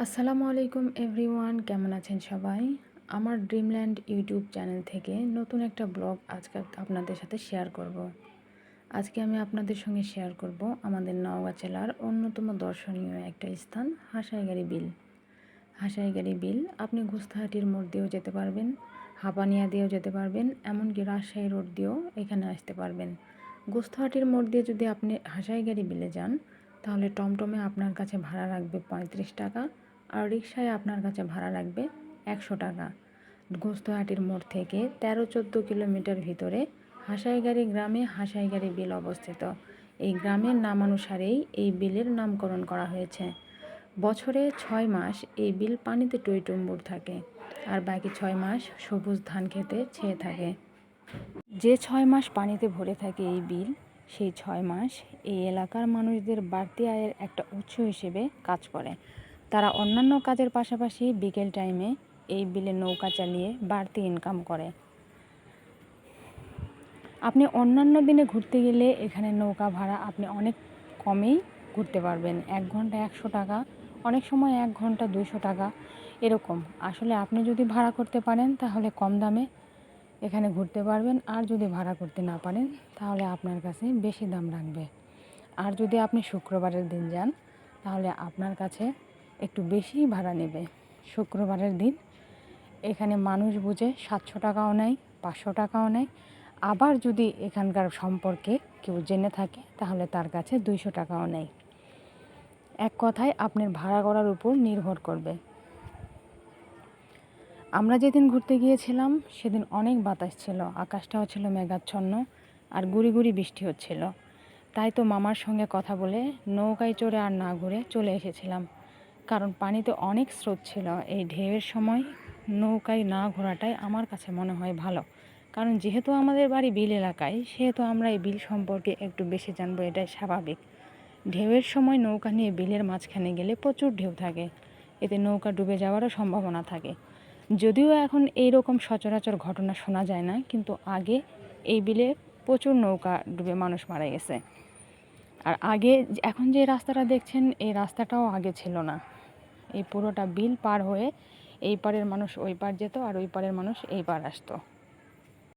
আসসালামু আলাইকুম এভরিওয়ান, কেমন আছেন সবাই? আমার ড্রিমল্যান্ড ইউটিউব চ্যানেল থেকে নতুন একটা ব্লগ আজকে আপনাদের সাথে শেয়ার করব। আজকে আমি আপনাদের সঙ্গে শেয়ার করব আমাদের নওগাঁ জেলার অন্যতম দর্শনীয় একটা স্থান হাসাইগাড়ি বিল। হাসাইগাড়ি বিল আপনি গুস্তাহাটির মোড় দিয়েও যেতে পারবেন, হাপানিয়া দিয়েও যেতে পারবেন, এমনকি রাজশাহী রোড দিয়েও এখানে আসতে পারবেন। গুস্তাহাটির মোড় দিয়ে যদি আপনি হাসাইগাড়ি বিলে যান তাহলে টমটমে আপনার কাছে ভাড়া রাখবে 35 টাকা, আর রিক্সায় আপনার কাছে ভাড়া রাখবে 100 টাকা। গুস্তাহাটির মোড় থেকে 13-14 কিলোমিটার ভিতরে হাসাইগাড়ি গ্রামে হাসাইগাড়ি বিল অবস্থিত। এই গ্রামের নামানুসারেই এই বিলের নামকরণ করা হয়েছে। বছরে 6 মাস এই বিল পানিতে টইটুম্বুর থাকে, আর বাকি 6 মাস সবুজ ধান খেতে ছেয়ে থাকে। যে 6 মাস পানিতে ভরে থাকে এই বিল, সেই 6 মাস এই এলাকার মানুষদের বাড়তি আয়ের একটা উৎস হিসেবে কাজ করে। তারা অন্যান্য কাজের পাশাপাশি বিকেল টাইমে এই বিলে নৌকা চালিয়ে বাড়তি ইনকাম করে। আপনি অন্যান্য দিনে ঘুরতে গেলে এখানে নৌকা ভাড়া আপনি অনেক কমেই ঘুরতে পারবেন। 1 ঘন্টা 100 টাকা, অনেক সময় 1 ঘন্টা 200 টাকা এরকম। আসলে আপনি যদি ভাড়া করতে পারেন তাহলে কম দামে এখানে ঘুরতে পারবেন, আর যদি ভাড়া করতে না পারেন তাহলে আপনার কাছে বেশি দাম রাখবে। আর যদি আপনি শুক্রবারের দিন যান তাহলে আপনার কাছে একটু বেশিই ভাড়া নেবে। শুক্রবারের দিন এখানে মানুষ বুঝে 700 টাকাও নেয়, 500 টাকাও নেয়। আবার যদি এখানকার সম্পর্কে কেউ জেনে থাকে তাহলে তার কাছে 200 টাকাও নেয়। এক কথায় আপনার ভাড়া করার উপর নির্ভর করবে। আমরা যেদিন ঘুরতে গিয়েছিলাম সেদিন অনেক বাতাস ছিল, আকাশটাও ছিল মেঘাচ্ছন্ন, আর গুড়ি গুড়ি বৃষ্টি হচ্ছিল। তাই তো মামার সঙ্গে কথা বলে নৌকায় চড়ে আর না ঘুরে চলে এসেছিলাম, কারণ পানিতে অনেক স্রোত ছিল। এই ঢেউয়ের সময় নৌকায় না ঘোরাটাই আমার কাছে মনে হয় ভালো, কারণ যেহেতু আমাদের বাড়ি বিল এলাকায়, সেহেতু আমরা এই বিল সম্পর্কে একটু বেশি জানবো, এটাই স্বাভাবিক। ঢেউয়ের সময় নৌকা নিয়ে বিলের মাঝখানে গেলে প্রচুর ঢেউ থাকে, এতে নৌকা ডুবে যাওয়ারও সম্ভাবনা থাকে। যদিও এখন এই রকম সচরাচর ঘটনা শোনা যায় না, কিন্তু আগে এই বিলে প্রচুর নৌকা ডুবে মানুষ মারা গেছে। আর আগে এখন যে রাস্তাটা দেখছেন, এই রাস্তাটাও আগে ছিল না। এই পুরোটা বিল পার হয়ে এই পারের মানুষ ওই পার যেত, আর ওই পারের মানুষ এই পার আসতো।